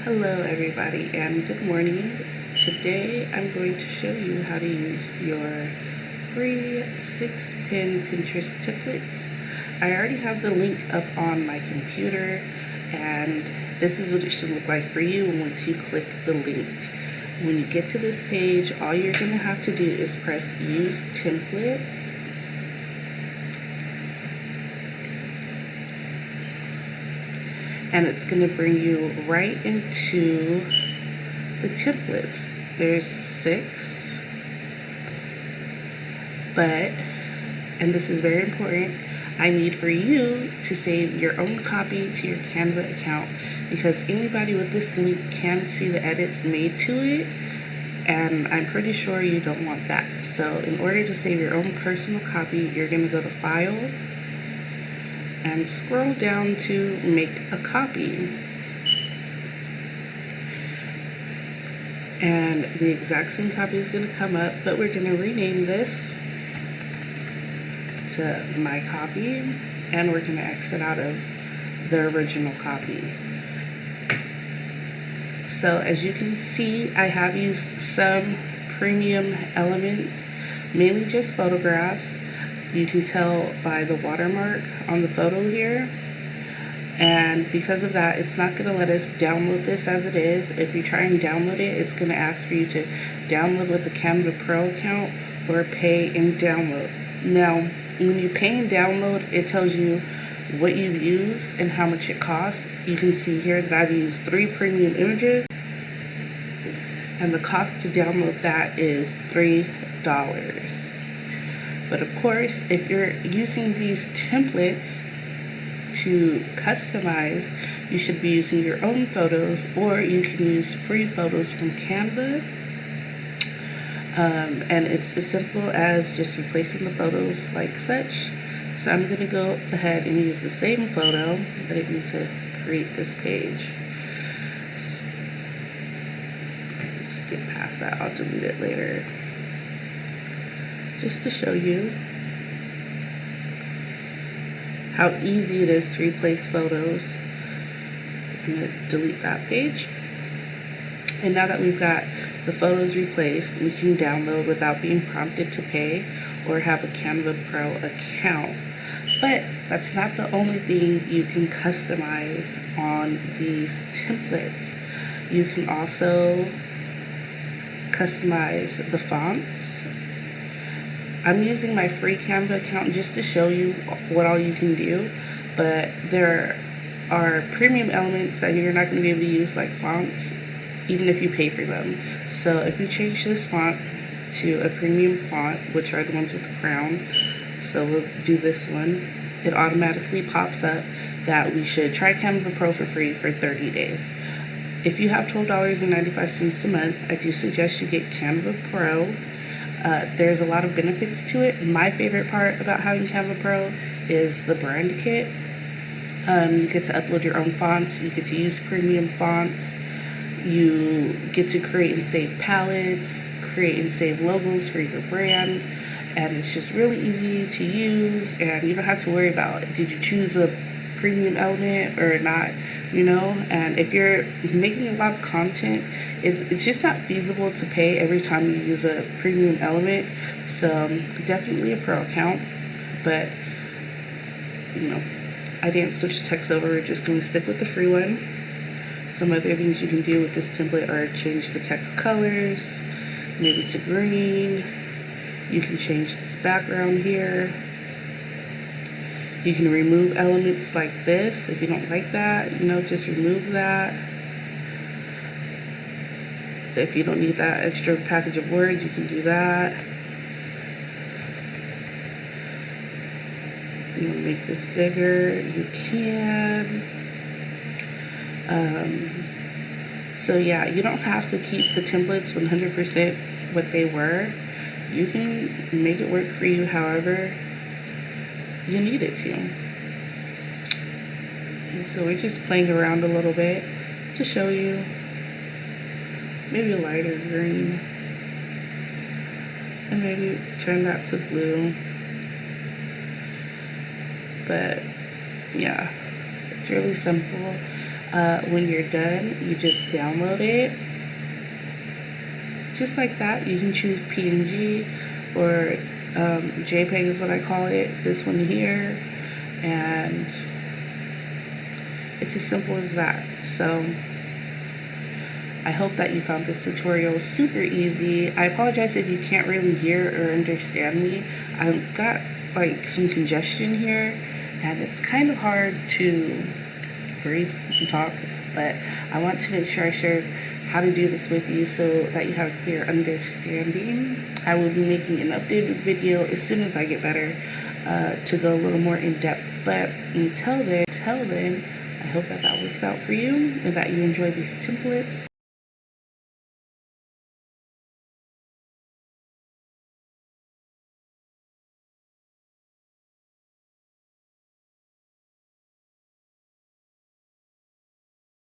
Hello everybody and good morning. Today I'm going to show you how to use your free 6-pin Pinterest templates. I already have the link up on my computer and this is what it should look like for you once you click the link. When you get to this page, all you're going to have to do is press use template. And it's going to bring you right into the templates. There's 6, but, and this is very important, I need for you to save your own copy to your Canva account because anybody with this link can see the edits made to it, and I'm pretty sure you don't want that. So in order to save your own personal copy, you're going to go to File, and scroll down to make a copy. And the exact same copy is going to come up, but we're going to rename this to my copy, and we're going to exit out of the original copy. So as you can see, I have used some premium elements, mainly just photographs. You can tell by the watermark on the photo here. And because of that, it's not going to let us download this as it is. If you try and download it, it's going to ask for you to download with the Canva Pro account or pay and download. Now, when you pay and download, it tells you what you've used and how much it costs. You can see here that I've used 3 premium images, and the cost to download that is $3. But of course, if you're using these templates to customize, you should be using your own photos, or you can use free photos from Canva. And it's as simple as just replacing the photos like such. So I'm going to go ahead and use the same photo, but I need to create this page. So just get past that, I'll delete it later. Just to show you how easy it is to replace photos. I'm going to delete that page. And now that we've got the photos replaced, we can download without being prompted to pay or have a Canva Pro account. But that's not the only thing you can customize on these templates. You can also customize the fonts. I'm using my free Canva account just to show you what all you can do, but there are premium elements that you're not going to be able to use, like fonts, even if you pay for them. So if you change this font to a premium font, which are the ones with the crown, so we'll do this one, it automatically pops up that we should try Canva Pro for free for 30 days. If you have $12.95 a month, I do suggest you get Canva Pro. There's a lot of benefits to it. My favorite part about having Canva Pro is the brand kit. You get to upload your own fonts. You get to use premium fonts. You get to create and save palettes, create and save logos for your brand. And it's just really easy to use, and you don't have to worry about, did you choose a premium element or not, you know? And if you're making a lot of content, it's just not feasible to pay every time you use a premium element. So definitely a pro account, but you know, I didn't switch text over. We're just going to stick with the free one. Some other things you can do with this template are change the text colors, maybe to green. You can change this background here. You can remove elements like this if you don't like that, you know, just remove that. If you don't need that extra package of words, you can do that. You want to make this bigger, you can. So yeah, you don't have to keep the templates 100% what they were. You can make it work for you however you need it to. And so we're just playing around a little bit to show you. Maybe a lighter green, and maybe turn that to blue. But yeah, it's really simple. When you're done, you just download it. Just like that. You can choose PNG or JPEG is what I call it. This one here. And it's as simple as that. So I hope that you found this tutorial super easy. I apologize if you can't really hear or understand me. I've got like some congestion here and it's kind of hard to breathe and talk, but I want to make sure I share how to do this with you so that you have a clear understanding. I will be making an updated video as soon as I get better to go a little more in depth. But until then, I hope that works out for you and that you enjoy these templates.